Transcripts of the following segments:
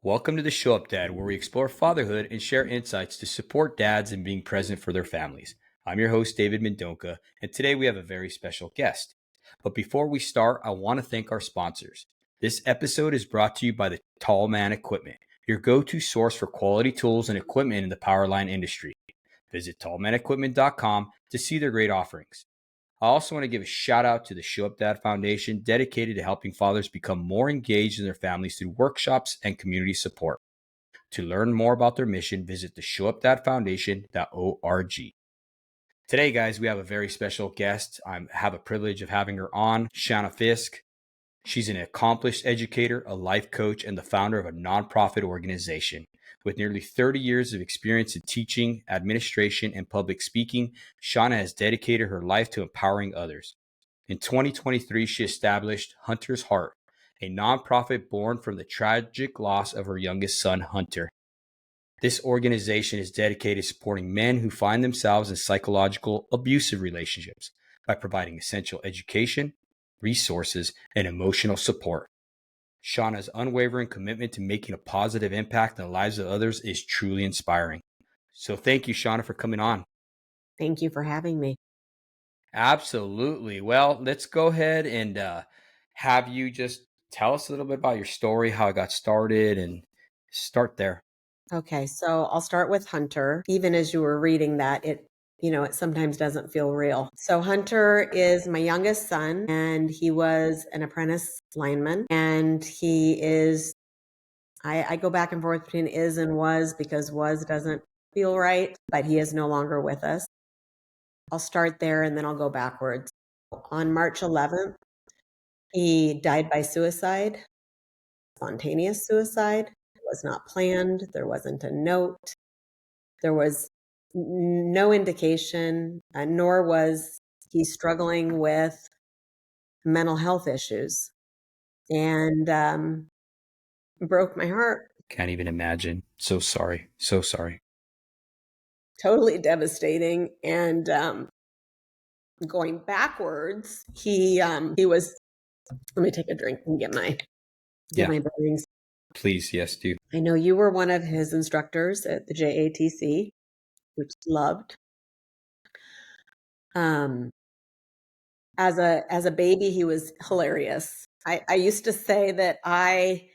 Welcome to the Show Up Dad, where we explore fatherhood and share insights to support dads in being present for their families. I'm your host, David Mendonca, and today we have a very special guest. But before we start, I want to thank our sponsors. This episode is brought to you by the Tall Man Equipment, your go-to source for quality tools and equipment in the powerline industry. Visit tallmanequipment.com to see their great offerings. I also want to give a shout out to the Show Up Dad Foundation, dedicated to helping fathers become more engaged in their families through workshops and community support. To learn more about their mission, visit the showupdadfoundation.org. Today, guys, we have a very special guest. I have a privilege of having her on, Shana Fisk. She's an accomplished educator, a life coach, and the founder of a nonprofit organization. With nearly 30 years of experience in teaching, administration, and public speaking, Shana has dedicated her life to empowering others. In 2023, she established Hunter's Heart, a nonprofit born from the tragic loss of her youngest son, Hunter. This organization is dedicated to supporting men who find themselves in psychological abusive relationships by providing essential education, resources, and emotional support. Shauna's unwavering commitment to making a positive impact in the lives of others is truly inspiring. So thank you, Shauna, for coming on. Thank you for having me. Absolutely. Well, let's go ahead and have you just tell us a little bit about your story, how it got started, and start there. Okay, so I'll start with Hunter. Even as you were reading that, it sometimes doesn't feel real. So Hunter is my youngest son, and he was an apprentice lineman, and he is, I go back and forth between is and was because was doesn't feel right, but he is no longer with us. I'll start there and then I'll go backwards. On March 11th, he died by suicide, spontaneous suicide. It was not planned. There wasn't a note. There was no indication, nor was he struggling with mental health issues. And broke my heart. Can't even imagine. So sorry. So sorry. Totally devastating. And going backwards, he was. Let me take a drink and get my bearings. Please, yes, do. I know you were one of his instructors at the JATC, which loved. As a baby, he was hilarious. I used to say that I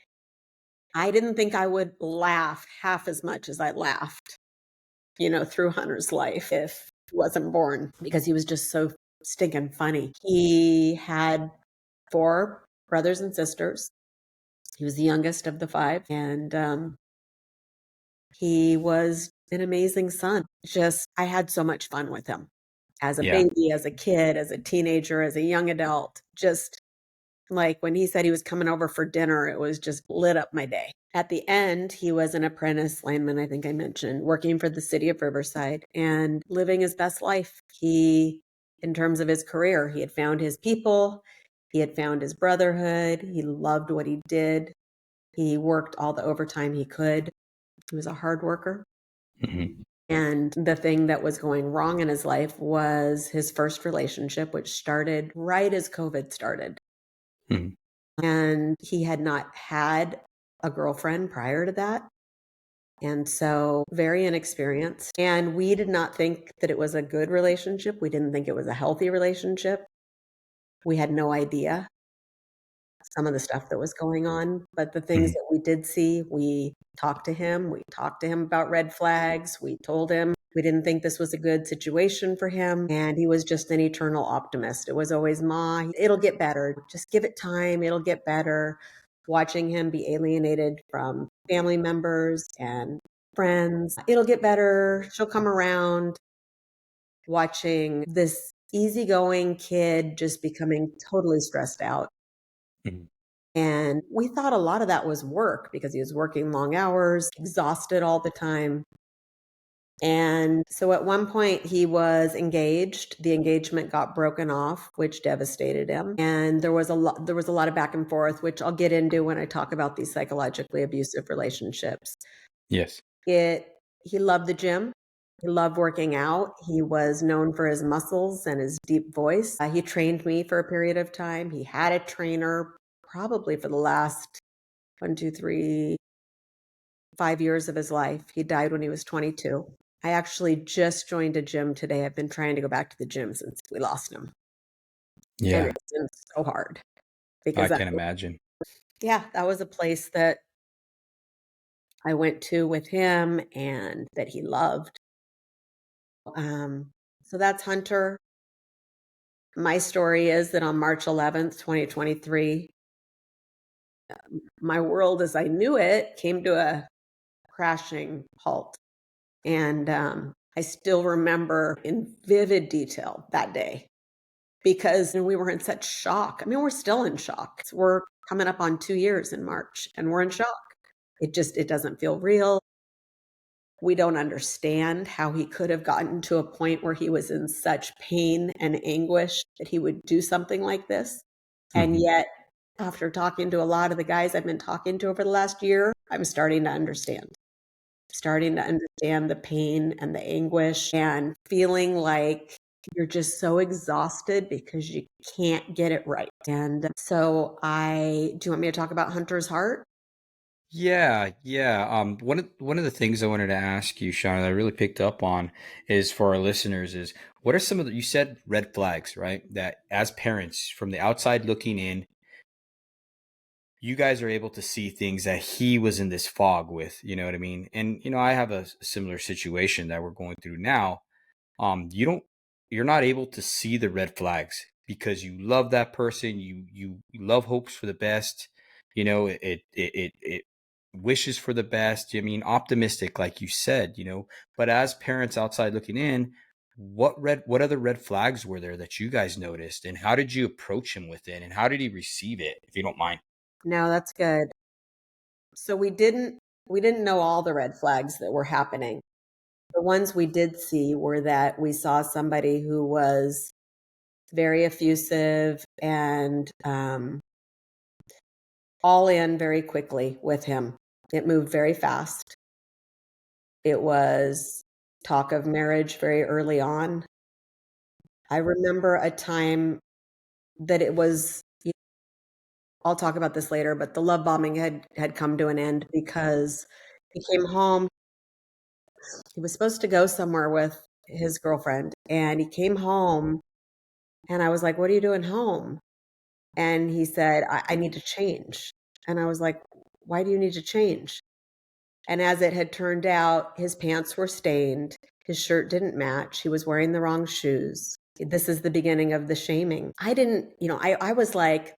didn't think I would laugh half as much as I laughed, through Hunter's life if he wasn't born, because he was just so stinking funny. He had 4 brothers and sisters. He was the youngest of the 5, and he was an amazing son. I had so much fun with him as a baby, as a kid, as a teenager, as a young adult. Just like when he said he was coming over for dinner, it was just lit up my day. At the end, he was an apprentice lineman, I think I mentioned, working for the city of Riverside and living his best life. In terms of his career, he had found his people. He had found his brotherhood. He loved what he did. He worked all the overtime he could. He was a hard worker. Mm-hmm. And the thing that was going wrong in his life was his first relationship, which started right as COVID started. Mm-hmm. And he had not had a girlfriend prior to that. And so very inexperienced. And we did not think that it was a good relationship. We didn't think it was a healthy relationship. We had no idea some of the stuff that was going on. But the things that we did see, we talked to him. We talked to him about red flags. We told him we didn't think this was a good situation for him. And he was just an eternal optimist. It was always, Ma, it'll get better. Just give it time. It'll get better. Watching him be alienated from family members and friends. It'll get better. She'll come around. Watching this easygoing kid just becoming totally stressed out. Mm-hmm. And we thought a lot of that was work because he was working long hours, exhausted all the time. And so at one point he was engaged. The engagement got broken off, which devastated him. And there was a lot of back and forth, which I'll get into when I talk about these psychologically abusive relationships. Yes. He loved the gym. He loved working out. He was known for his muscles and his deep voice. He trained me for a period of time. He had a trainer probably for the last 5 years of his life. He died when he was 22. I actually just joined a gym today. I've been trying to go back to the gym since we lost him. And Yeah, it's been so hard I because can imagine. that was a place that I went to with him and that he loved. So that's Hunter. My story is that on March 11th, 2023, my world as I knew it came to a crashing halt. And I still remember in vivid detail that day because we were in such shock. I mean, we're still in shock. We're coming up on 2 years in March and we're in shock. It doesn't feel real. We don't understand how he could have gotten to a point where he was in such pain and anguish that he would do something like this. And yet, after talking to a lot of the guys I've been talking to over the last year, I'm starting to understand. Starting to understand the pain and the anguish and feeling like you're just so exhausted because you can't get it right. And so do you want me to talk about Hunter's heart? Yeah. One of the things I wanted to ask you, Shana, that I really picked up on is for our listeners is what are some of the, you said red flags, right? That as parents from the outside looking in, you guys are able to see things that he was in this fog with, you know what I mean? And I have a similar situation that we're going through now. You don't, you're not able to see the red flags because you love that person. You love, hopes for the best. It wishes for the best. I mean, optimistic, like you said. But as parents outside looking in, what other red flags were there that you guys noticed, and how did you approach him with it, and how did he receive it, if you don't mind? No, that's good. So we didn't know all the red flags that were happening. The ones we did see were that we saw somebody who was very effusive and all in very quickly with him. It moved very fast. It was talk of marriage very early on. I remember a time that it was, I'll talk about this later, but the love bombing had come to an end because he came home. He was supposed to go somewhere with his girlfriend and he came home and I was like, "What are you doing home?" And he said, I need to change. And I was like, "Why do you need to change?" And as it had turned out, his pants were stained. His shirt didn't match. He was wearing the wrong shoes. This is the beginning of the shaming. I didn't, I was like,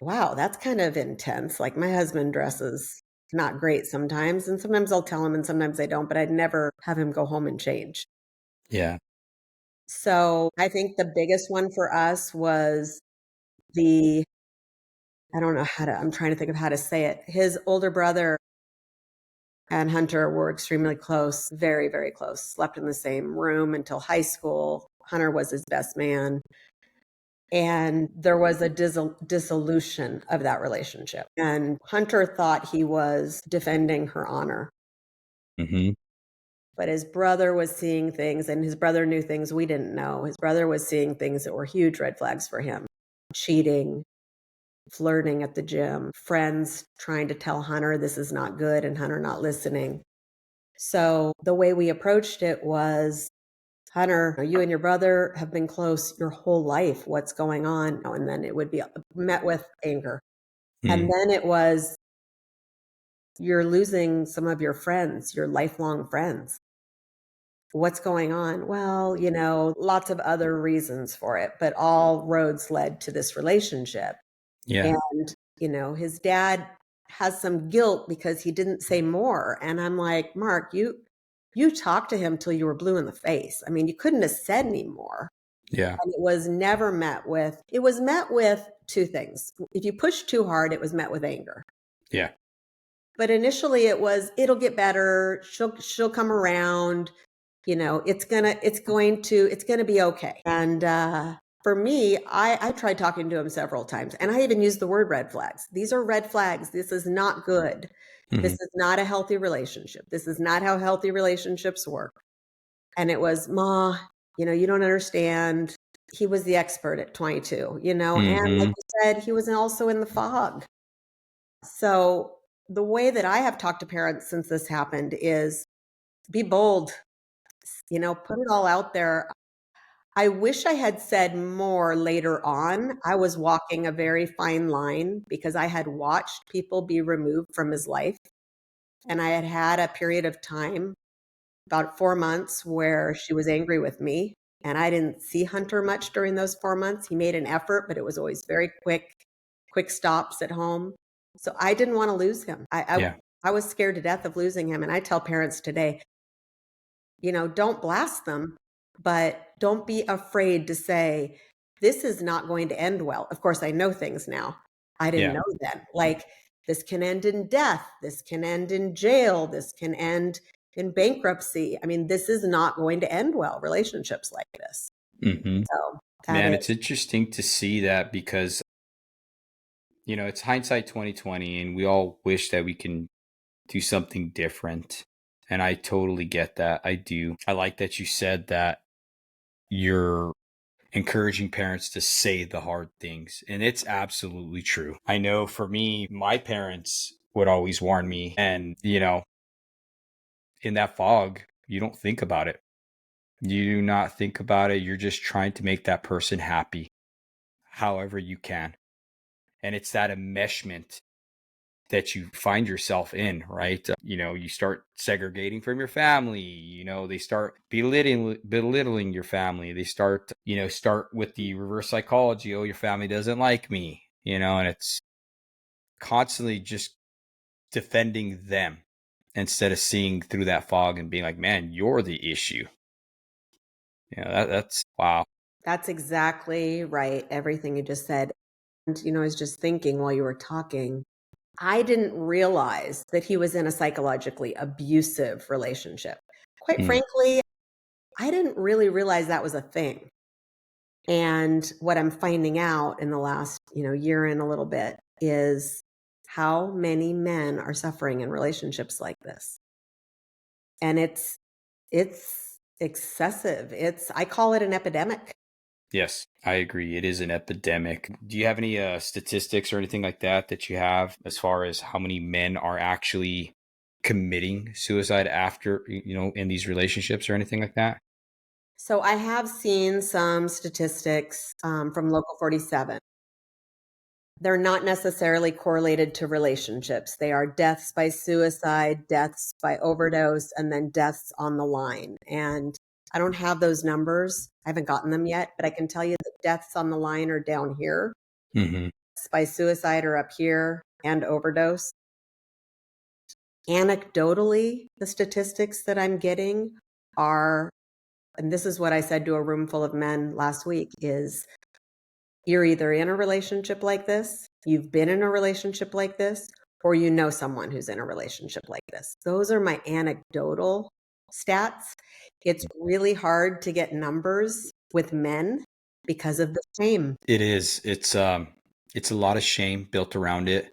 wow, that's kind of intense. Like my husband dresses not great sometimes. And sometimes I'll tell him and sometimes I don't, but I'd never have him go home and change. Yeah. So I think the biggest one for us was the, I don't know I'm trying to think of how to say it. His older brother and Hunter were extremely close, very, very close, slept in the same room until high school. Hunter was his best man. And there was a dissolution of that relationship. And Hunter thought he was defending her honor. Mm-hmm. But his brother was seeing things, and his brother knew things we didn't know. His brother was seeing things that were huge red flags for him: cheating, flirting at the gym, friends trying to tell Hunter this is not good, and Hunter not listening. So the way we approached it was, "Hunter, you and your brother have been close your whole life. What's going on?" And then it would be met with anger. And then it was, "You're losing some of your friends, your lifelong friends. What's going on?" Well, lots of other reasons for it, but all roads led to this relationship. Yeah. And, his dad has some guilt because he didn't say more. And I'm like, "Mark, you talked to him till you were blue in the face. I mean, you couldn't have said any more." Yeah. And it was met with two things. If you push too hard, it was met with anger. Yeah. But initially it was, "It'll get better. She'll come around. It's gonna be okay." And for me, I tried talking to him several times, and I even used the word red flags. These are red flags. This is not good. This is not a healthy relationship. This is not how healthy relationships work. And it was, "Ma, you don't understand." He was the expert at 22, and like Mm-hmm. you said, he was also in the fog. So the way that I have talked to parents since this happened is be bold, put it all out there. I wish I had said more later on. I was walking a very fine line because I had watched people be removed from his life. And I had had a period of time, about 4 months, where she was angry with me. And I didn't see Hunter much during those 4 months. He made an effort, but it was always very quick stops at home. So I didn't want to lose him. I was scared to death of losing him. And I tell parents today, don't blast them, but don't be afraid to say, this is not going to end well. Of course, I know things now. I didn't know then. Like, this can end in death. This can end in jail. This can end in bankruptcy. I mean, this is not going to end well, relationships like this. Mm-hmm. So Man, it's interesting to see that because, it's hindsight 2020 and we all wish that we can do something different. And I totally get that. I do. I like that you said that you're encouraging parents to say the hard things. And it's absolutely true. I know for me, my parents would always warn me. And, in that fog, you don't think about it. You do not think about it. You're just trying to make that person happy however you can. And it's that enmeshment that you find yourself in, right? You start segregating from your family, they start belittling your family. They start with the reverse psychology. Oh, your family doesn't like me, and it's constantly just defending them instead of seeing through that fog and being like, man, you're the issue. That's wow. That's exactly right. Everything you just said. And, I was just thinking while you were talking, I didn't realize that he was in a psychologically abusive relationship. Quite frankly, I didn't really realize that was a thing. And what I'm finding out in the last, year and a little bit is how many men are suffering in relationships like this. And it's excessive. I call it an epidemic. Yes, I agree. It is an epidemic. Do you have any statistics or anything like that you have as far as how many men are actually committing suicide after, in these relationships or anything like that? So I have seen some statistics from Local 47. They're not necessarily correlated to relationships. They are deaths by suicide, deaths by overdose, and then deaths on the line. And I don't have those numbers. I haven't gotten them yet, but I can tell you that deaths on the line are down here. Mm-hmm. By suicide are up here, and overdose. Anecdotally, the statistics that I'm getting are, and this is what I said to a room full of men last week, is you're either in a relationship like this, you've been in a relationship like this, or you know someone who's in a relationship like this. Those are my anecdotal stats. It's really hard to get numbers with men because of the shame. It is. It's a lot of shame built around it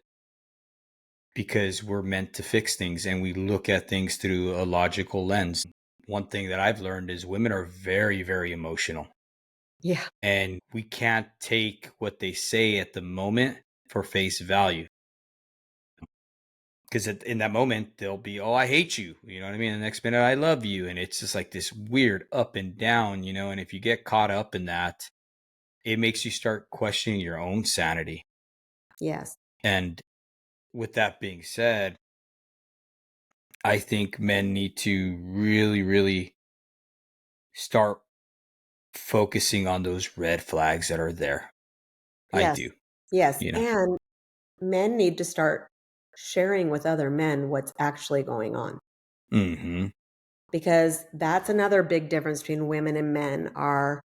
because we're meant to fix things and we look at things through a logical lens. One thing that I've learned is women are very, very emotional. Yeah. And we can't take what they say at the moment for face value. Because in that moment, they'll be, oh, I hate you. You know what I mean? The next minute, I love you. And it's just like this weird up and down, And if you get caught up in that, it makes you start questioning your own sanity. Yes. And with that being said, I think men need to really, really start focusing on those red flags that are there. I Yes. do. Yes. And men need to start sharing with other men what's actually going on. Mm-hmm. Because that's another big difference between women and men are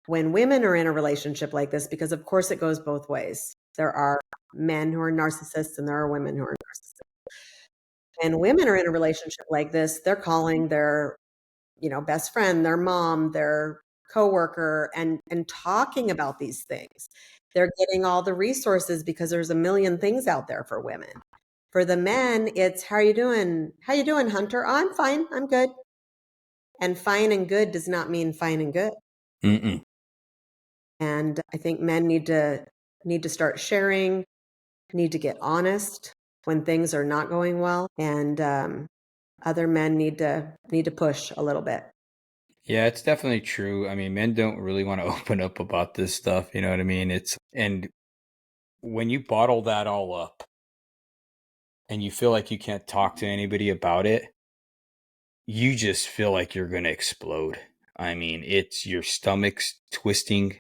when women are in a relationship like this, because of course it goes both ways. There are men who are narcissists and there are women who are narcissists. And women are in a relationship like this, they're calling their, best friend, their mom, their coworker, and talking about these things. They're getting all the resources because there's a million things out there for women. For the men, it's how are you doing? How you doing, Hunter? Oh, I'm fine. I'm good. And fine and good does not mean fine and good. Mm-mm. And I think men need to start sharing, need to get honest. when things are not going well, and other men need to push a little bit. Yeah, it's definitely true. I mean, men don't really want to open up about this stuff, you know what I mean? And when you bottle that all up and you feel like you can't talk to anybody about it, you just feel like you're going to explode. I mean, it's your stomach's twisting.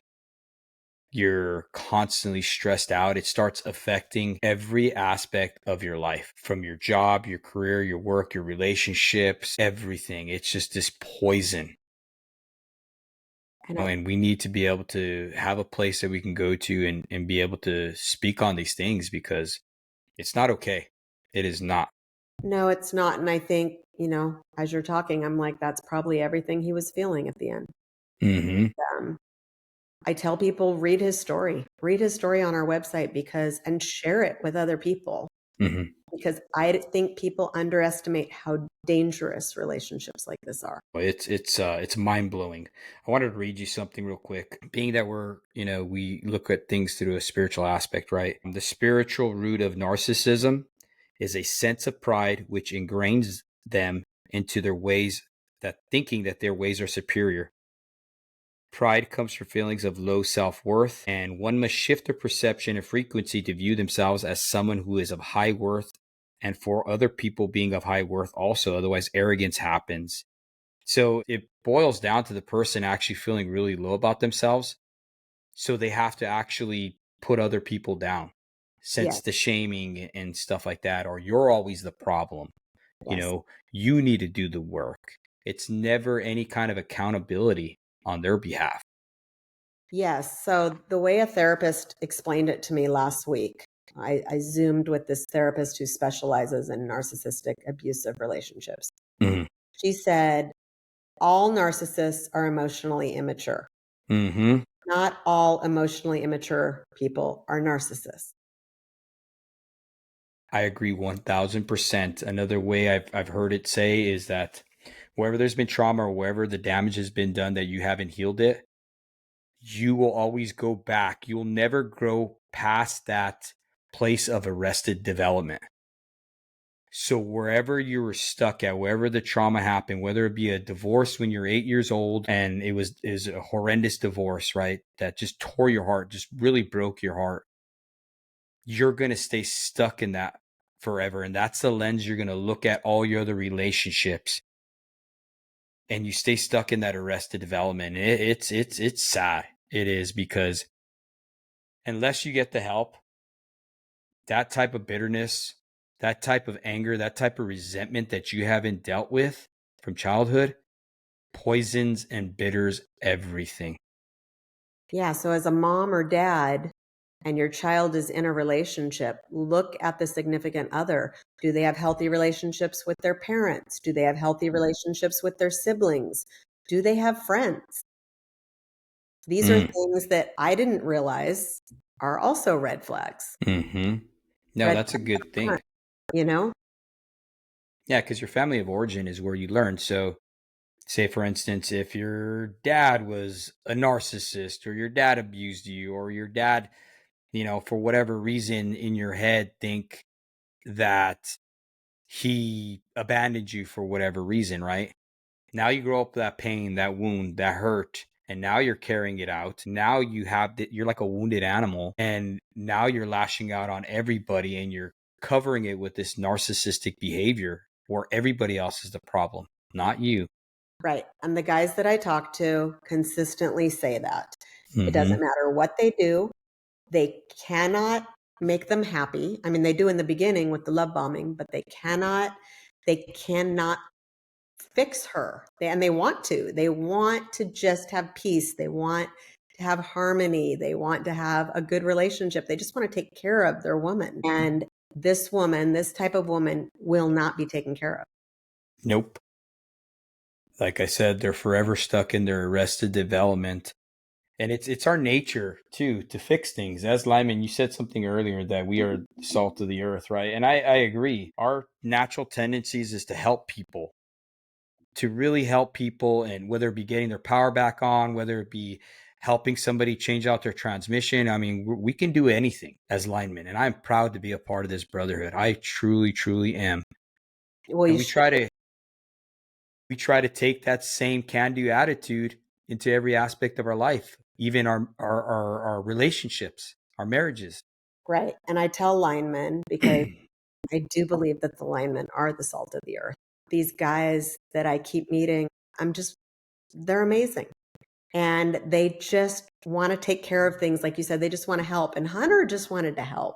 You're constantly stressed out. It starts affecting every aspect of your life, from your job, your career, your work, your relationships, everything. It's just this poison. And we need to be able to have a place that we can go to and be able to speak on these things, because it's not okay. It is not. No, it's not. And I think, as you're talking, I'm like, that's probably everything he was feeling at the end. Mm-hmm. I tell people, read his story on our website, and share it with other people, Mm-hmm. because I think people underestimate how dangerous relationships like this are. It's mind blowing. I wanted to read you something real quick. Being that we look at things through a spiritual aspect, right? The spiritual root of narcissism is a sense of pride which ingrains them into their ways, that thinking that their ways are superior. Pride comes from feelings of low self-worth, and one must shift their perception and frequency to view themselves as someone who is of high worth, and for other people being of high worth also. Otherwise, arrogance happens. So it boils down to the person actually feeling really low about themselves. So they have to actually put other people down, sense Yes. the shaming and stuff like that, or you're always the problem. Yes. You need to do the work. It's never any kind of accountability on their behalf. Yes. So the way a therapist explained it to me last week, I Zoomed with this therapist who specializes in narcissistic abusive relationships. Mm-hmm. She said, all narcissists are emotionally immature. Mm-hmm. Not all emotionally immature people are narcissists. I agree 1000%. Another way I've heard it say is that wherever there's been trauma or wherever the damage has been done that you haven't healed it, you will always go back. You'll never grow past that place of arrested development. So wherever you were stuck at, wherever the trauma happened, whether it be a divorce when you're 8 years old and is a horrendous divorce, right? That just tore your heart, just really broke your heart. You're going to stay stuck in that forever. And that's the lens you're going to look at all your other relationships. And you stay stuck in that arrested development. It's sad. It is, because unless you get the help, that type of bitterness, that type of anger, that type of resentment that you haven't dealt with from childhood poisons and bitters everything. Yeah. So as a mom or dad, and your child is in a relationship, look at the significant other. Do they have healthy relationships with their parents? Do they have healthy relationships with their siblings? Do they have friends? These are things that I didn't realize are also red flags. Mm-hmm. No, Red that's a flags good up thing. front, you know? Yeah, because your family of origin is where you learn. So, say for instance, if your dad was a narcissist, or your dad abused you, or your dad, for whatever reason in your head think that he abandoned you for whatever reason, right? Now you grow up with that pain, that wound, that hurt, and now you're carrying it out. Now you're like a wounded animal, and now you're lashing out on everybody, and you're covering it with this narcissistic behavior where everybody else is the problem, not you. Right. And the guys that I talk to consistently say that. It Mm-hmm. doesn't matter what they do, they cannot make them happy. I mean, they do in the beginning with the love bombing, but they cannot fix her. And they want to. They want to just have peace. They want to have harmony. They want to have a good relationship. They just want to take care of their woman. And this woman, this type of woman, will not be taken care of. Nope. Like I said, they're forever stuck in their arrested development. And it's our nature too to fix things. As Lyman, you said something earlier that we are the salt of the earth, right? And I agree. Our natural tendencies is to help people, to really help people, and whether it be getting their power back on, whether it be helping somebody change out their transmission. I mean, we can do anything as linemen, and I'm proud to be a part of this brotherhood. I truly, truly am. Well, And you should. we try to take that same can-do attitude into every aspect of our life, even our relationships, our marriages. Right. And I tell linemen, because I do believe that the linemen are the salt of the earth. These guys that I keep meeting, they're amazing. And they just want to take care of things. Like you said, they just want to help. And Hunter just wanted to help.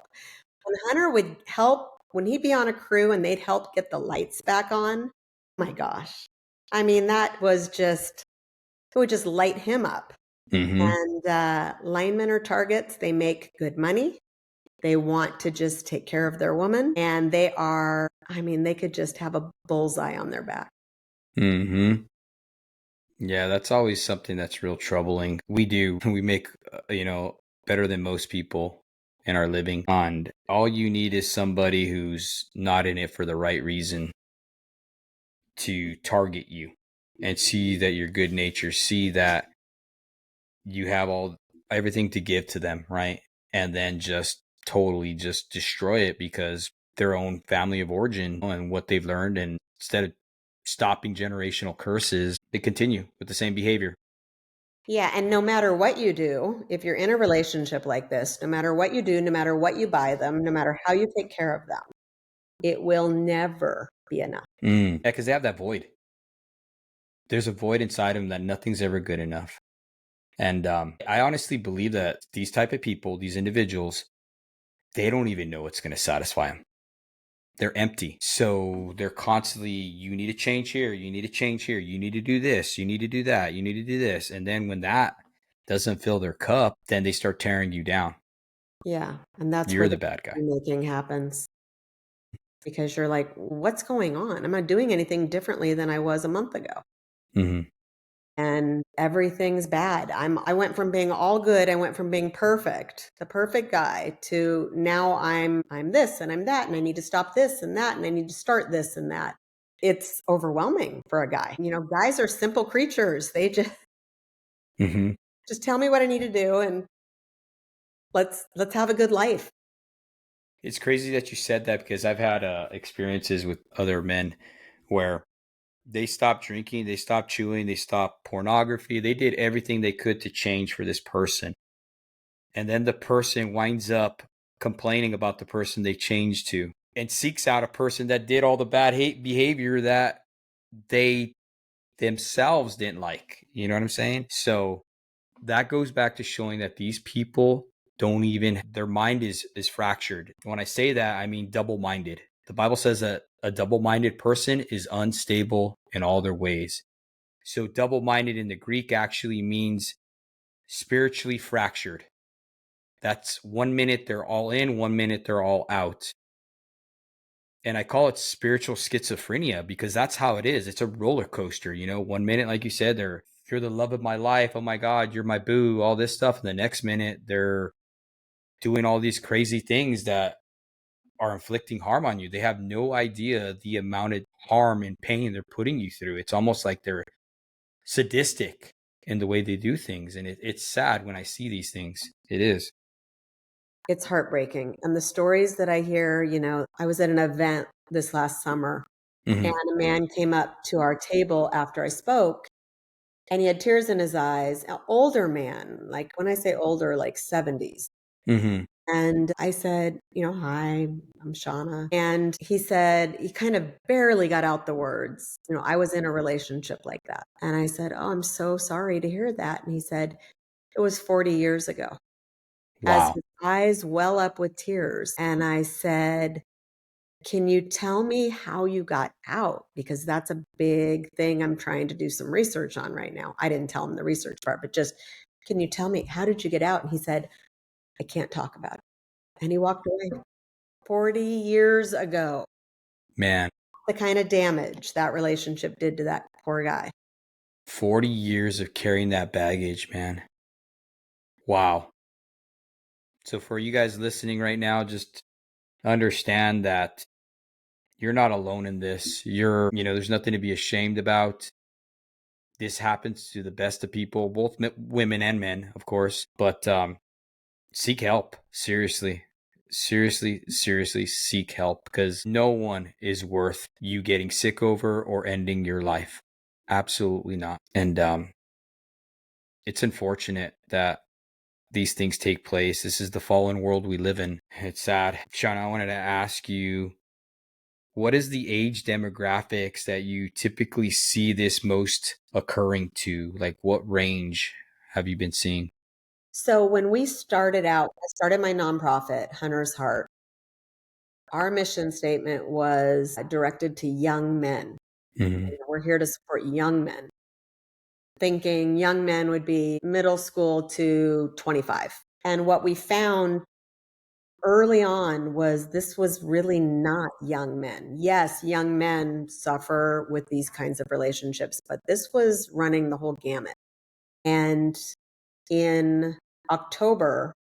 When Hunter would help, when he'd be on a crew and they'd help get the lights back on, my gosh. I mean, it would just light him up. And linemen are targets. They make good money. They want to just take care of their woman. And they could just have a bullseye on their back. Yeah, that's always something that's real troubling. We make, better than most people in our living. And all you need is somebody who's not in it for the right reason to target you and see that you're good nature, see that you have everything to give to them, right? And then just totally just destroy it because their own family of origin and what they've learned. And instead of stopping generational curses, they continue with the same behavior. Yeah. And no matter what you do, if you're in a relationship like this, no matter what you do, no matter what you buy them, no matter how you take care of them, it will never be enough. Yeah, because they have that void. There's a void inside them that nothing's ever good enough. And I honestly believe that these type of people, these individuals, they don't even know what's going to satisfy them. They're empty. So they're constantly, you need to change here. You need to change here. You need to do this. You need to do that. You need to do this. And then when that doesn't fill their cup, then they start tearing you down. Yeah. And that's You're where the the bad guy. making happens, because you're like, what's going on? I'm not doing anything differently than I was a month ago. And everything's bad. I went from being all good, I went from being perfect, the perfect guy, to now I'm this and I'm that, and I need to stop this and that, and I need to start this and that. It's overwhelming for a guy. Guys are simple creatures. They just tell me what I need to do, and let's have a good life. It's crazy that you said that because I've had experiences with other men where they stopped drinking, they stopped chewing, they stopped pornography. They did everything they could to change for this person. And then the person winds up complaining about the person they changed to and seeks out a person that did all the bad hate behavior that they themselves didn't like. You know what I'm saying? So that goes back to showing that these people don't even, their mind is fractured. When I say that, I mean double-minded. The Bible says that a double-minded person is unstable in all their ways. So double-minded in the Greek actually means spiritually fractured. That's 1 minute they're all in, 1 minute they're all out. And I call it spiritual schizophrenia because that's how it is. It's a roller coaster. 1 minute, like you said, you're the love of my life. Oh my God, you're my boo, all this stuff. And the next minute they're doing all these crazy things that are inflicting harm on you. They have no idea the amount of harm and pain they're putting you through. It's almost like they're sadistic in the way they do things. And it's sad when I see these things. It is. It's heartbreaking. And the stories that I hear, I was at an event this last summer, and a man came up to our table after I spoke, and he had tears in his eyes, an older man, like when I say older, like 70s. And I said, hi, I'm Shana. And he said, he kind of barely got out the words, I was in a relationship like that. And I said, oh, I'm so sorry to hear that. And he said, it was 40 years ago. As Wow. his eyes well up with tears. And I said, can you tell me how you got out? Because that's a big thing I'm trying to do some research on right now. I didn't tell him the research part, but just, can you tell me, how did you get out? And he said, I can't talk about it. And he walked away 40 years ago. Man, The kind of damage that relationship did to that poor guy. 40 years of carrying that baggage, man. Wow. So for you guys listening right now, just understand that you're not alone in this. There's nothing to be ashamed about. This happens to the best of people, both women and men, of course. But seek help. Seriously. Seriously seek help, because no one is worth you getting sick over or ending your life. Absolutely not. And it's unfortunate that these things take place. This is the fallen world we live in. It's sad. Shana, I wanted to ask you, what is the age demographics that you typically see this most occurring to? Like, what range have you been seeing? So when we started out, I started my nonprofit, Hunter's Heart. Our mission statement was directed to young men. Mm-hmm. We're here to support young men. Thinking young men would be middle school to 25. And what we found early on was this was really not young men. Yes, young men suffer with these kinds of relationships, but this was running the whole gamut. And in October,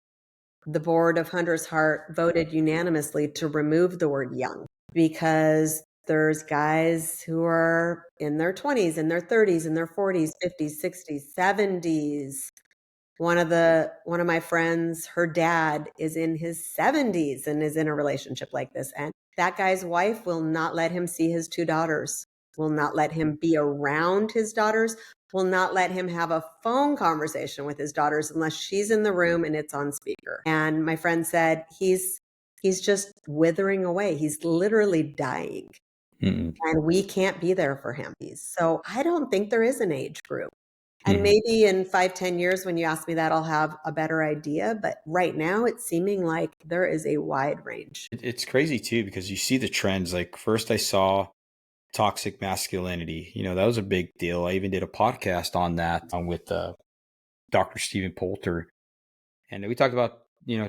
the board of Hunter's Heart voted unanimously to remove the word young, because there's guys who are in their 20s, in their 30s, in their 40s, 50s, 60s, 70s. One of my friends, her dad is in his 70s and is in a relationship like this. And that guy's wife will not let him see his two daughters, will not let him be around his daughters, will not let him have a phone conversation with his daughters unless she's in the room and it's on speaker. And my friend said he's just withering away. He's literally dying. Mm-hmm. And we can't be there for him. So I don't think there is an age group. And Mm-hmm. maybe in 5-10 years, when you ask me that, I'll have a better idea. But right now, it's seeming like there is a wide range. It's crazy too, because you see the trends. Like, first I saw toxic masculinity. That was a big deal. I even did a podcast on that with Dr. Stephen Poulter. And we talked about,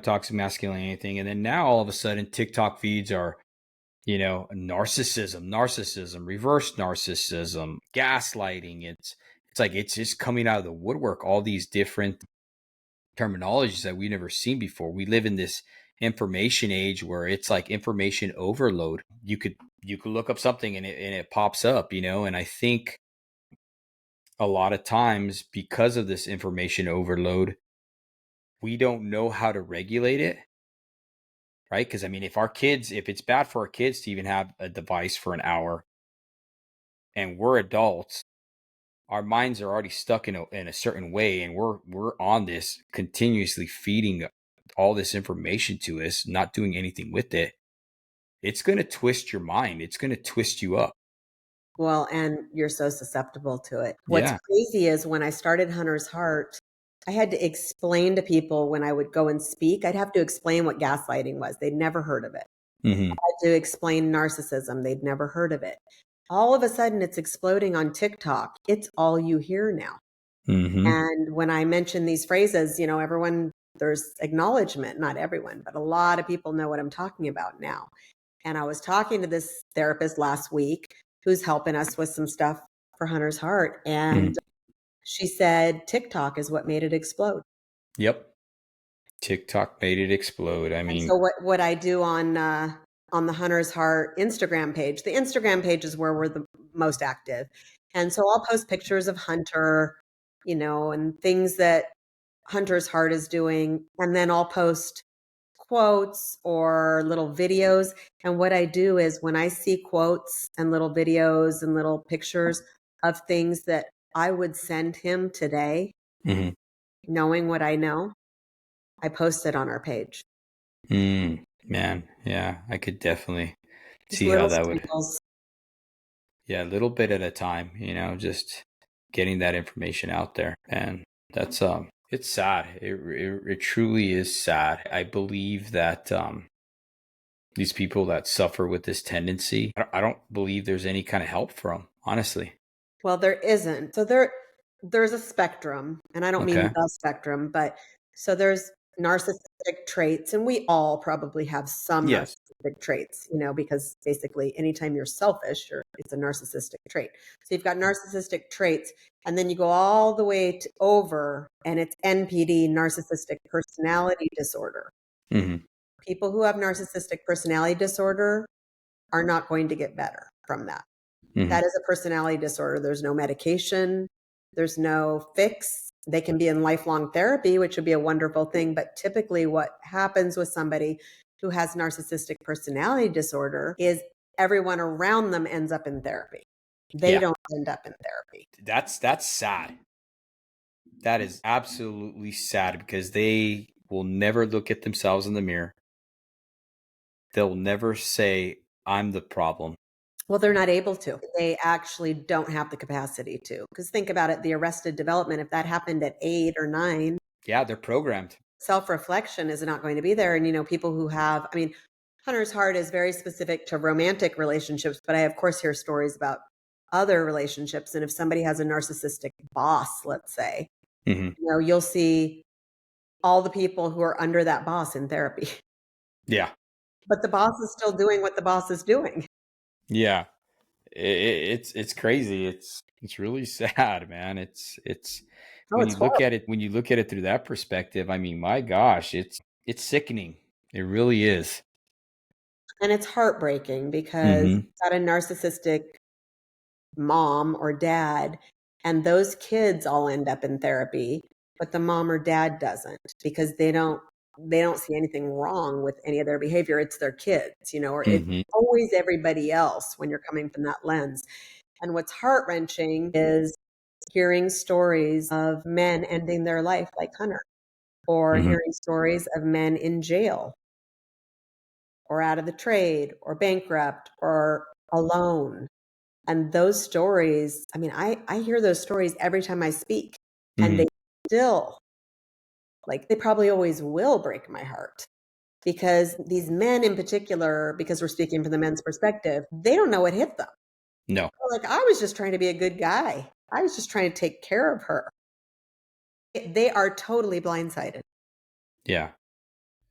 toxic masculinity thing. And then now all of a sudden TikTok feeds are, narcissism, reverse narcissism, gaslighting. It's like, it's just coming out of the woodwork, all these different terminologies that we've never seen before. We live in this information age where it's like information overload. You could look up something and it pops up, and I think a lot of times, because of this information overload, we don't know how to regulate it, right? Because I mean, if it's bad for our kids to even have a device for an hour, and we're adults, our minds are already stuck in a certain way, and we're on this continuously feeding all this information to us, not doing anything with it. It's going to twist your mind. It's going to twist you up. Well, and you're so susceptible to it. What's Yeah. crazy is when I started Hunter's Heart, I had to explain to people when I would go and speak, I'd have to explain what gaslighting was. They'd never heard of it. Mm-hmm. I had to explain narcissism. They'd never heard of it. All of a sudden, it's exploding on TikTok. It's all you hear now. Mm-hmm. And when I mention these phrases, everyone, there's acknowledgement, not everyone, but a lot of people know what I'm talking about now. And I was talking to this therapist last week who's helping us with some stuff for Hunter's Heart. And she said TikTok is what made it explode. Yep. TikTok made it explode. I And mean, so what I do on the Hunter's Heart Instagram page, the Instagram page is where we're the most active. And so I'll post pictures of Hunter, and things that Hunter's Heart is doing. And then I'll post quotes or little videos. And what I do is when I see quotes and little videos and little pictures of things that I would send him today, knowing what I know, I post it on our page. Man, yeah, I could definitely Just see how little that would. sprinkles. Yeah, a little bit at a time, just getting that information out there. And that's it's sad. It truly is sad. I believe that these people that suffer with this tendency, I don't believe there's any kind of help for them, honestly. Well, there isn't. So there's a spectrum, and I don't mean the spectrum, but so there's narcissistic traits, and we all probably have some Yes. narcissistic traits, because basically anytime you're selfish, it's a narcissistic trait. So you've got narcissistic traits, and then you go all the way to over, and it's NPD, narcissistic personality disorder. Mm-hmm. People who have narcissistic personality disorder are not going to get better from that. Mm-hmm. That is a personality disorder. There's no medication. There's no fix. They can be in lifelong therapy, which would be a wonderful thing. But typically, what happens with somebody who has narcissistic personality disorder is everyone around them ends up in therapy. They don't end up in therapy. That's sad. That is absolutely sad because they will never look at themselves in the mirror. They'll never say, I'm the problem. Well, they're not able to. They actually don't have the capacity to. Because think about it, the arrested development, if that happened at 8 or 9, yeah, they're programmed. Self-reflection is not going to be there. And, people who have, Hunter's heart is very specific to romantic relationships, but I, of course, hear stories about other relationships. And if somebody has a narcissistic boss, let's say, you'll see all the people who are under that boss in therapy. Yeah. But the boss is still doing what the boss is doing. Yeah. It's crazy. It's really sad, man. It's when you look at it through that perspective, my gosh, it's sickening. It really is. And it's heartbreaking because you've got a narcissistic mom or dad, and those kids all end up in therapy, but the mom or dad doesn't, because they don't see anything wrong with any of their behavior. It's their kids, or it's always everybody else when you're coming from that lens. And what's heart-wrenching is hearing stories of men ending their life like Hunter, or hearing stories of men in jail or out of the trade or bankrupt or alone. And those stories, I hear those stories every time I speak, and they still, they probably always will break my heart, because these men in particular, because we're speaking from the men's perspective, they don't know what hit them. No. They're like, I was just trying to be a good guy. I was just trying to take care of her. They are totally blindsided. Yeah.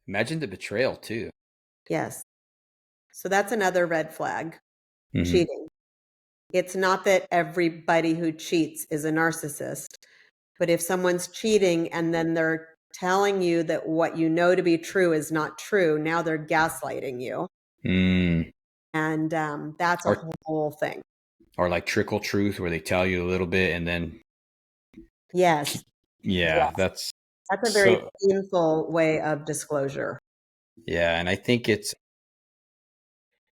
Imagine the betrayal too. Yes. So that's another red flag. Cheating. It's not that everybody who cheats is a narcissist, but if someone's cheating and then they're telling you that what you know to be true is not true, now they're gaslighting you. And that's a whole thing. Or like trickle truth, where they tell you a little bit and then. Yes. Yeah, yes. That's a very painful way of disclosure. Yeah, and I think it's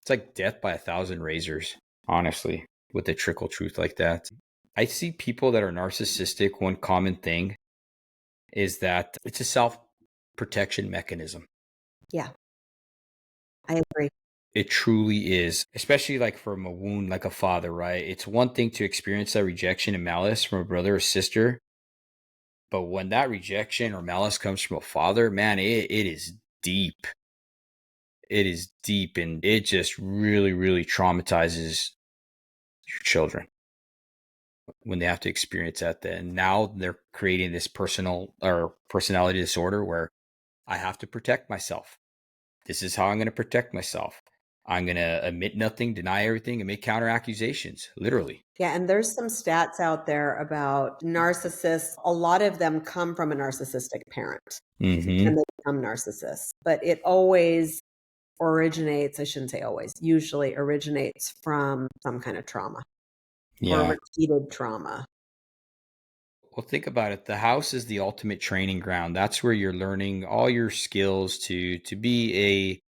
like death by 1,000 razors, honestly, with the trickle truth like that. I see people that are narcissistic. One common thing is that it's a self-protection mechanism. Yeah, I agree. It truly is, especially like from a wound, like a father, right? It's one thing to experience that rejection and malice from a brother or sister, but when that rejection or malice comes from a father, man, it is deep. It is deep, and it just really, really traumatizes your children when they have to experience that. Then now they're creating this personality disorder where I have to protect myself. This is how I'm going to protect myself. I'm going to admit nothing, deny everything, and make counter accusations, literally. Yeah, and there's some stats out there about narcissists. A lot of them come from a narcissistic parent, and they become narcissists. But it always originates, I shouldn't say always, usually originates from some kind of trauma or repeated trauma. Well, think about it. The house is the ultimate training ground. That's where you're learning all your skills to be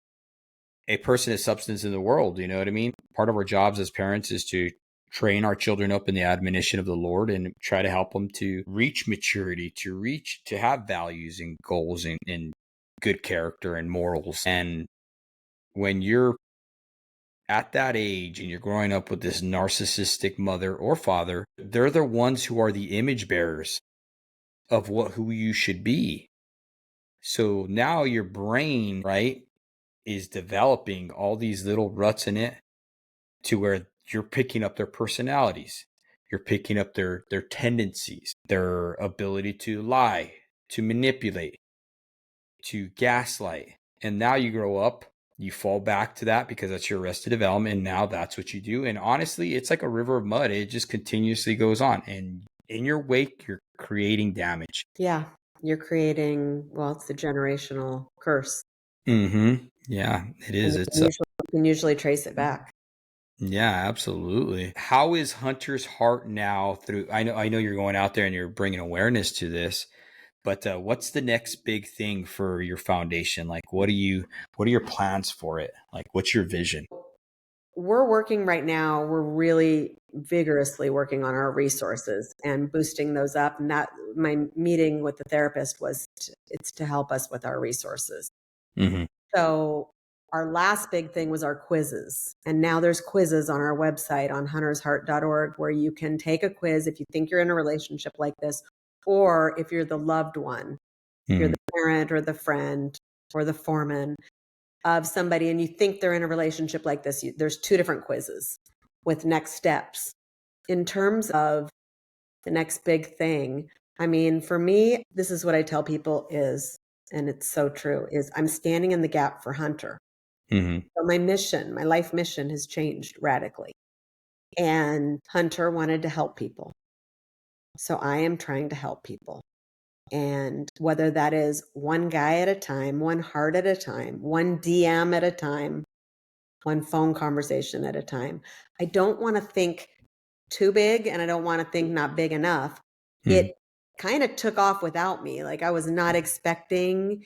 a person of substance in the world. You know what I mean? Part of our jobs as parents is to train our children up in the admonition of the Lord and try to help them to reach maturity, to have values and goals and good character and morals. And when you're at that age and you're growing up with this narcissistic mother or father, they're the ones who are the image bearers of who you should be. So now your brain, right, is developing all these little ruts in it to where you're picking up their personalities. You're picking up their tendencies, their ability to lie, to manipulate, to gaslight. And now you grow up, you fall back to that because that's your arrested development. And now that's what you do. And honestly, it's like a river of mud. It just continuously goes on. And in your wake, you're creating damage. Yeah. You're creating, it's the generational curse. Yeah, it is. You can usually trace it back. Yeah, absolutely. How is Hunter's heart now through I know you're going out there and you're bringing awareness to this, but what's the next big thing for your foundation? Like what are your plans for it? Like what's your vision? We're working right now, we're really vigorously working on our resources and boosting those up. And that my meeting with the therapist was it's to help us with our resources. Mm-hmm. So our last big thing was our quizzes. And now there's quizzes on our website on huntersheart.org where you can take a quiz if you think you're in a relationship like this, or if you're the loved one, you're Mm-hmm. the parent or the friend or the foreman of somebody and you think they're in a relationship like this. There's 2 different quizzes with next steps. In terms of the next big thing, I mean, for me, this is what I tell people is, and it's so true, is I'm standing in the gap for Hunter. Mm-hmm. So my mission, my life mission has changed radically. And Hunter wanted to help people. So I am trying to help people. And whether that is one guy at a time, one heart at a time, one DM at a time, one phone conversation at a time. I don't want to think too big and I don't want to think not big enough. Mm-hmm. It kind of took off without me. Like I was not expecting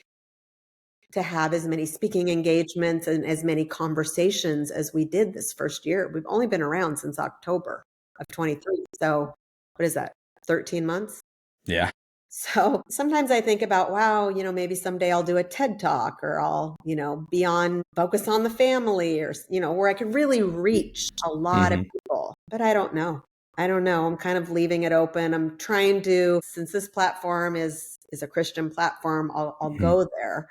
to have as many speaking engagements and as many conversations as we did this first year. We've only been around since October of 23. So what is that? 13 months? Yeah. So sometimes I think about, wow, maybe someday I'll do a TED talk or I'll, be on focus on the family or, where I could really reach a lot of Mm-hmm. people. But I don't know. I don't know. I'm kind of leaving it open. I'm trying to, since this platform is a Christian platform, I'll Mm-hmm. go there.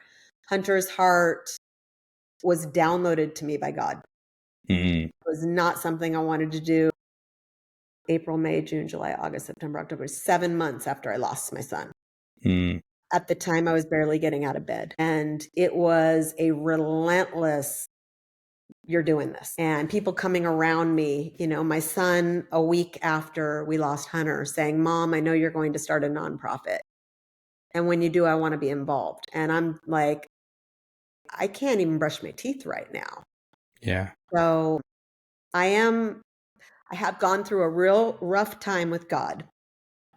Hunter's Heart was downloaded to me by God. Mm-hmm. It was not something I wanted to do. April, May, June, July, August, September, October, 7 months after I lost my son. Mm-hmm. At the time, I was barely getting out of bed. And it was a relentless, you're doing this. And people coming around me, my son, a week after we lost Hunter, saying, Mom, I know you're going to start a nonprofit. And when you do, I want to be involved. And I'm like, I can't even brush my teeth right now. Yeah. So I have gone through a real rough time with God.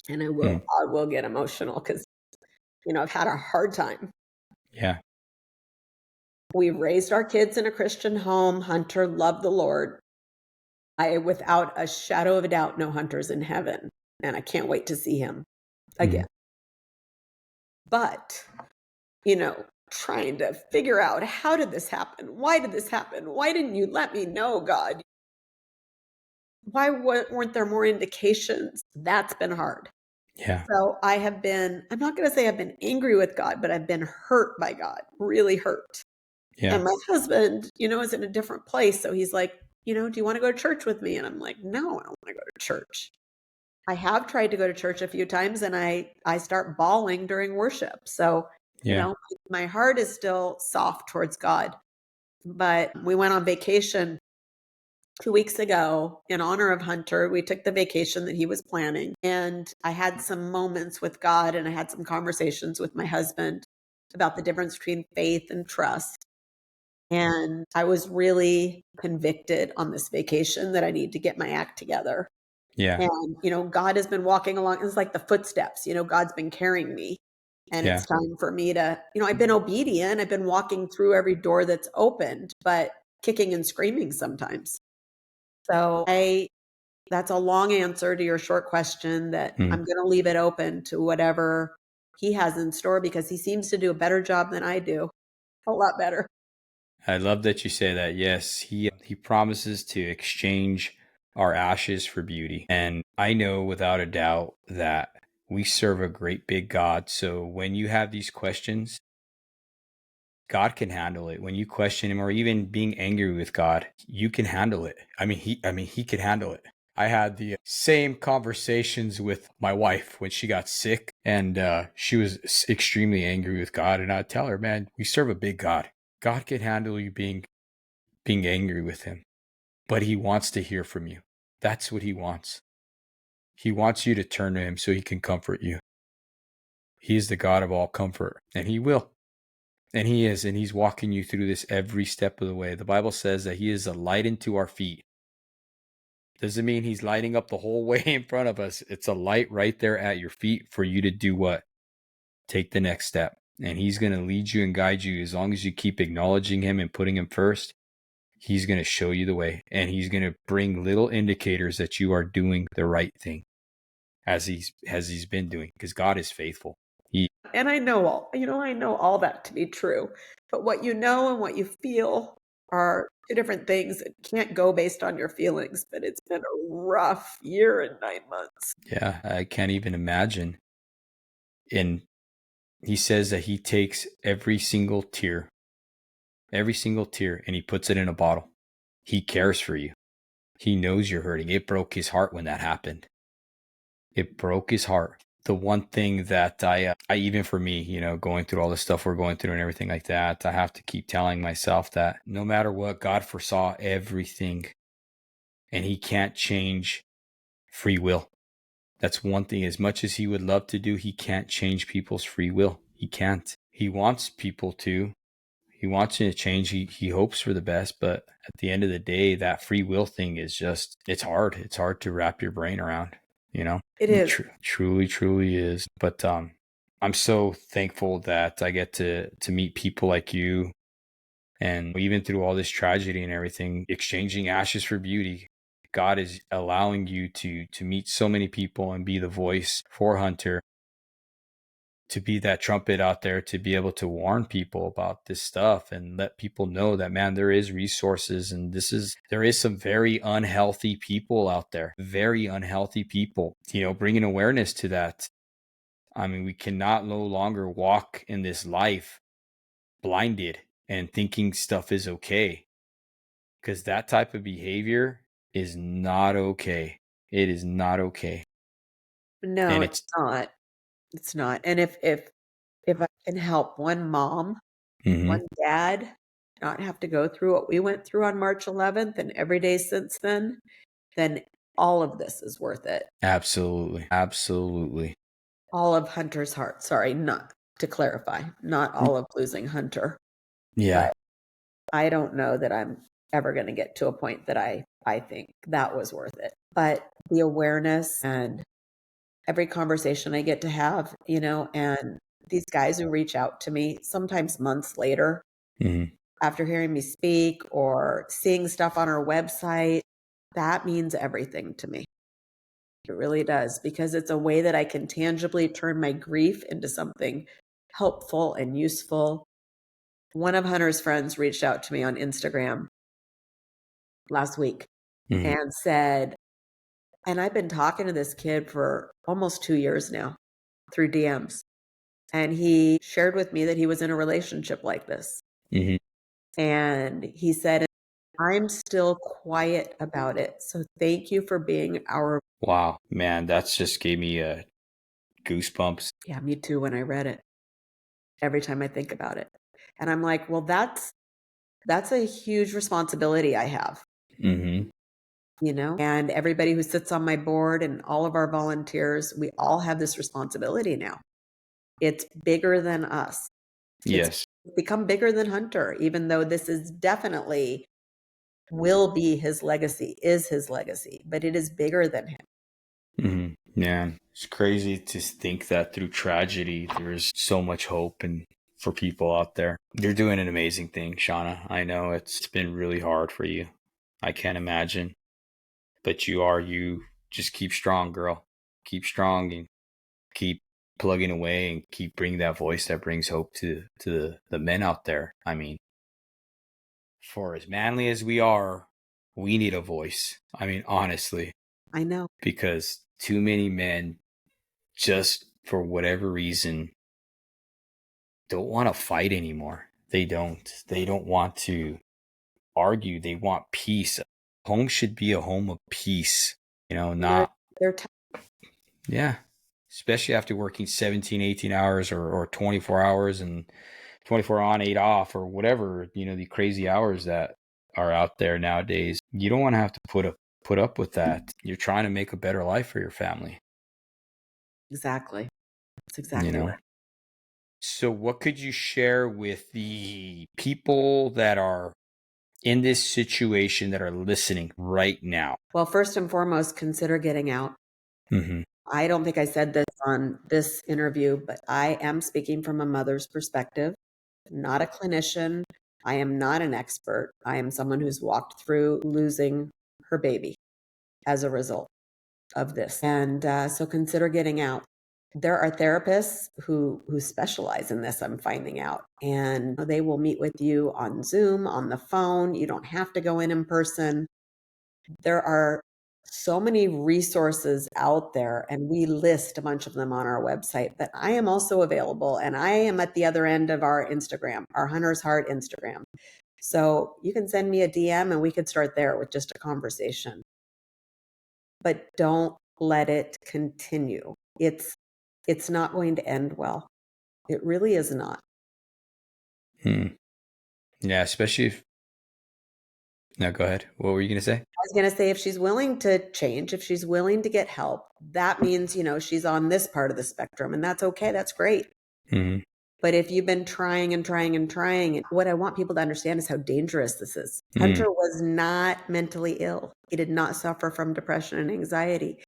And Mm-hmm. I will get emotional because, I've had a hard time. Yeah. We raised our kids in a Christian home. Hunter loved the Lord. I, without a shadow of a doubt, know Hunter's in heaven, and I can't wait to see him Mm-hmm. again. But, trying to figure out how did this happen? Why did this happen? Why didn't you let me know, God? Why weren't there more indications? That's been hard. Yeah. So I'm not going to say I've been angry with God, but I've been hurt by God, really hurt. Yeah. And my husband, is in a different place. So he's like, do you want to go to church with me? And I'm like, no, I don't want to go to church. I have tried to go to church a few times and I start bawling during worship. So, Yeah. my heart is still soft towards God. But we went on vacation 2 weeks ago in honor of Hunter. We took the vacation that he was planning. And I had some moments with God and I had some conversations with my husband about the difference between faith and trust. And I was really convicted on this vacation that I need to get my act together. Yeah. And, God has been walking along. It's like the footsteps, God's been carrying me. And Yeah. it's time for me to, I've been obedient. I've been walking through every door that's opened, but kicking and screaming sometimes. So that's a long answer to your short question that I'm Mm-hmm. going to leave it open to whatever he has in store because he seems to do a better job than I do. A lot better. I love that you say that. Yes, he promises to exchange our ashes for beauty. And I know without a doubt that we serve a great big God. So when you have these questions, God can handle it. When you question him or even being angry with God, you can handle it. He could handle it. I had the same conversations with my wife when she got sick and she was extremely angry with God. And I tell her, man, we serve a big God. God can handle you being angry with him, but he wants to hear from you. That's what he wants. He wants you to turn to him so he can comfort you. He is the God of all comfort, and he will. And he is, and he's walking you through this every step of the way. The Bible says that he is a light unto our feet Doesn't mean he's lighting up the whole way in front of us. It's a light right there at your feet for you to do what? Take the next step. And he's going to lead you and guide you as long as you keep acknowledging him and putting him first. He's going to show you the way, and he's going to bring little indicators that you are doing the right thing as he's been doing, because God is faithful. And I know all that to be true. But what you know and what you feel are two different things. It can't go based on your feelings, but it's been a rough year and 9 months. Yeah, I can't even imagine. And he says that he takes every single tear, and he puts it in a bottle. He cares for you. He knows you're hurting. It broke his heart when that happened. It broke his heart. The one thing that I even for me, going through all the stuff we're going through and everything like that, I have to keep telling myself that no matter what, God foresaw everything, and he can't change free will. That's one thing. As much as he would love to do, he can't change people's free will. He can't. He wants people to. He wants you to change. He hopes for the best, but at the end of the day, that free will thing is just, it's hard. It's hard to wrap your brain around, It is. Truly is. But I'm so thankful that I get to meet people like you, and even through all this tragedy and everything, exchanging ashes for beauty. God is allowing you to meet so many people and be the voice for Hunter, to be that trumpet out there, to be able to warn people about this stuff and let people know that, man, there is resources, and there is some very unhealthy people out there, very unhealthy people, bringing awareness to that. I mean, we cannot no longer walk in this life blinded and thinking stuff is okay, because that type of behavior is not okay. It is not okay. No, And it's not. It's not. And if I can help one mom, one dad not have to go through what we went through on March 11th and every day since then all of this is worth it. Absolutely. Absolutely. All of Hunter's heart. Sorry, not to clarify, not all of losing Hunter. Yeah. But I don't know that I'm ever going to get to a point that I think that was worth it. But the awareness and every conversation I get to have, and these guys who reach out to me sometimes months later after hearing me speak or seeing stuff on our website, that means everything to me. It really does, because it's a way that I can tangibly turn my grief into something helpful and useful. One of Hunter's friends reached out to me on Instagram last week and said, and I've been talking to this kid for almost 2 years now through DMs. And he shared with me that he was in a relationship like this. And he said, I'm still quiet about it. So thank you for being our. Wow, man, that's just gave me goosebumps. Yeah, me too when I read it. Every time I think about it. And I'm like, well, that's a huge responsibility I have. And everybody who sits on my board and all of our volunteers, we all have this responsibility now. It's bigger than us. Yes. It's become bigger than Hunter, even though this is definitely will be his legacy, is his legacy, but it is bigger than him. Yeah, it's crazy to think that through tragedy, there's so much hope and for people out there. You're doing an amazing thing, Shana. I know it's been really hard for you. I can't imagine. But you just keep strong, girl. Keep strong and keep plugging away and keep bringing that voice that brings hope to the men out there. I mean, for as manly as we are, we need a voice. I mean, honestly. I know. Because too many men, just for whatever reason, don't want to fight anymore. They don't want to argue. They want peace. Home should be a home of peace, not. Yeah. Especially after working 17, 18 hours or 24 hours and 24 on, 8 off, or whatever, the crazy hours that are out there nowadays. You don't want to have to put up with that. You're trying to make a better life for your family. Exactly. That's exactly what. So what could you share with the people that are in this situation that are listening right now? Well, first and foremost, consider getting out. Mm-hmm. I don't think I said this on this interview, but I am speaking from a mother's perspective, not a clinician. I am not an expert. I am someone who's walked through losing her baby as a result of this. And so consider getting out. There are therapists who specialize in this, I'm finding out, and they will meet with you on Zoom, on the phone. You don't have to go in person. There are so many resources out there, and we list a bunch of them on our website. But I am also available, and I am at the other end of our Instagram, our Hunter's Heart Instagram. So you can send me a DM and we could start there with just a conversation. But don't let it continue. It's not going to end well. It really is not. Yeah, especially if. No, go ahead. What were you going to say? I was going to say, if she's willing to change, if she's willing to get help, that means, she's on this part of the spectrum, and that's okay. That's great. Mm-hmm. But if you've been trying and trying and trying, what I want people to understand is how dangerous this is. Hunter was not mentally ill. He did not suffer from depression and anxiety.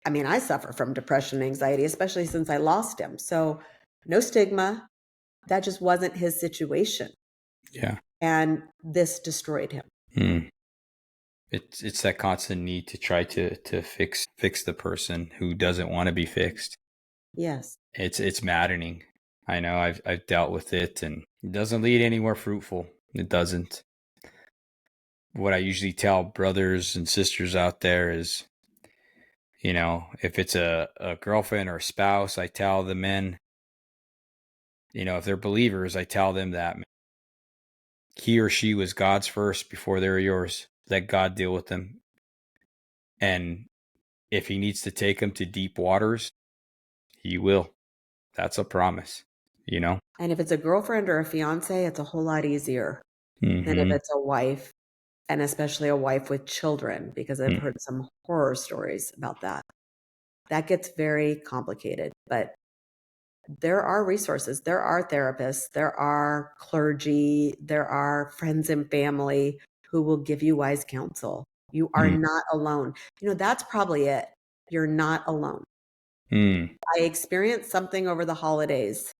I mean, I suffer from depression and anxiety, especially since I lost him. So no stigma. That just wasn't his situation. Yeah. And this destroyed him. It's that constant need to try to fix the person who doesn't want to be fixed. Yes. It's maddening. I know I've dealt with it, and it doesn't lead anywhere fruitful. It doesn't. What I usually tell brothers and sisters out there is, if it's a girlfriend or a spouse, I tell the men, if they're believers, I tell them that he or she was God's first before they were yours. Let God deal with them. And if he needs to take them to deep waters, he will. That's a promise, And if it's a girlfriend or a fiance, it's a whole lot easier than if it's a wife, and especially a wife with children, because I've heard some horror stories about that. That gets very complicated, but there are resources. There are therapists. There are clergy. There are friends and family who will give you wise counsel. You are not alone. That's probably it. You're not alone. I experienced something over the holidays,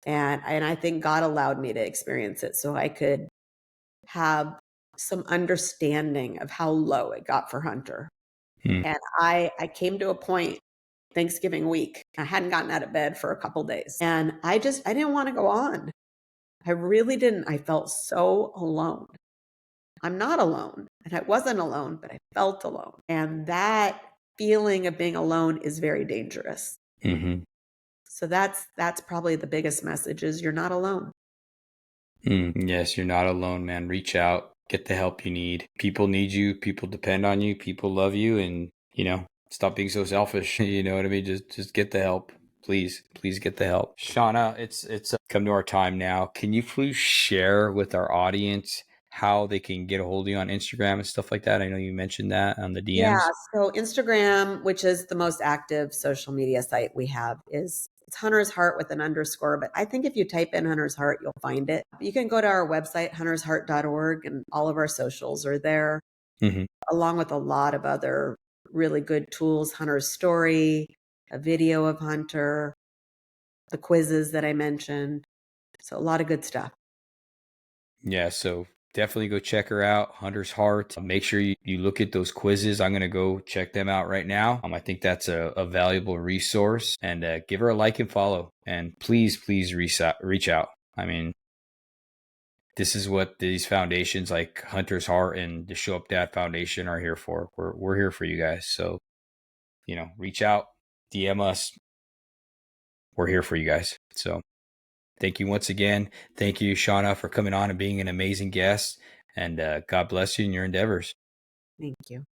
and I think God allowed me to experience it so I could have some understanding of how low it got for Hunter. And I came to a point Thanksgiving week. I hadn't gotten out of bed for a couple days, and I didn't want to go on. I really didn't. I felt so alone. I'm not alone, and I wasn't alone, but I felt alone. And that feeling of being alone is very dangerous. So that's probably the biggest message, is you're not alone. Yes, you're not alone, man. Reach out, get the help you need. People need you. People depend on you. People love you, and stop being so selfish. You know what I mean? Just get the help. Please get the help. Shana, it's come to our time now. Can you please share with our audience how they can get a hold of you on Instagram and stuff like that? I know you mentioned that on the DMs. Yeah, so Instagram, which is the most active social media site we have, it's Hunter's Heart with an underscore. But I think if you type in Hunter's Heart, you'll find it. You can go to our website, huntersheart.org, and all of our socials are there, along with a lot of other really good tools. Hunter's Story, a video of Hunter, the quizzes that I mentioned. So a lot of good stuff. Yeah, so definitely go check her out, Hunter's Heart. Make sure you look at those quizzes. I'm going to go check them out right now. I think that's a valuable resource. And give her a like and follow. And please reach out. I mean, this is what these foundations like Hunter's Heart and the Show Up Dad Foundation are here for. We're here for you guys. So, reach out, DM us. We're here for you guys. So thank you once again. Thank you, Shana, for coming on and being an amazing guest. And God bless you in your endeavors. Thank you.